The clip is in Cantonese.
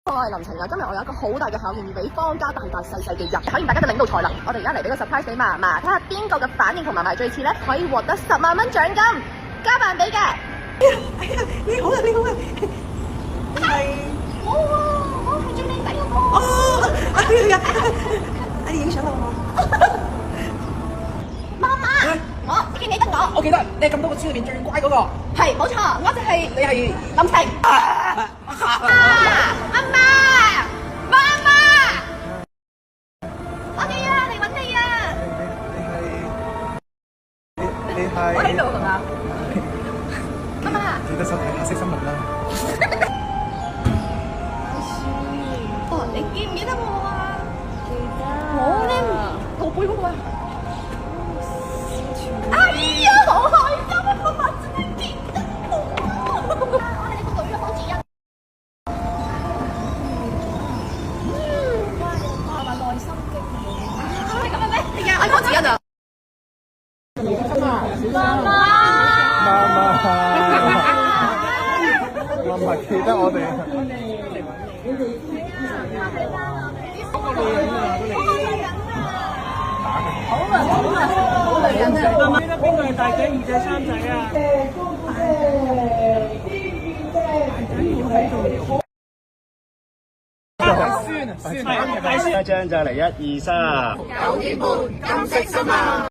我係林晴啊，今日我有一個好大嘅考驗要俾方家大大細細嘅人，考驗大家嘅領導才能。我哋而家嚟俾個 surprise 俾嫲嫲，睇下邊個嘅反應同嫲嫲最似咧，可以獲得10萬蚊獎金，加辦俾嘅。哎呀，你好啊，你好啊，係我係最靚仔嗰個。哦，哎呀，你影相啦好冇？嫲嫲，我記唔記得我？我記得你係咁多個豬裏邊最乖嗰個。係冇錯，我就係你係林晴。阿媽，媽媽，我哋啊嚟揾你啊！你係我喺度係嘛？媽媽，記得收睇黑色新聞啦。哦，你記唔記得我啊？記得。我咧，後背嗰個啊。哎呀，好開心啊！媽媽真係記得我。我係你個女啊，方子欣。媽媽內心激動。係咁嘅咩？係啊，我係方子欣啊。媽媽記得我哋。好女人啊！媽媽記得邊個係大仔、二仔、三仔啊？大孫，一張就嚟1、2、3。9點半，金色新聞。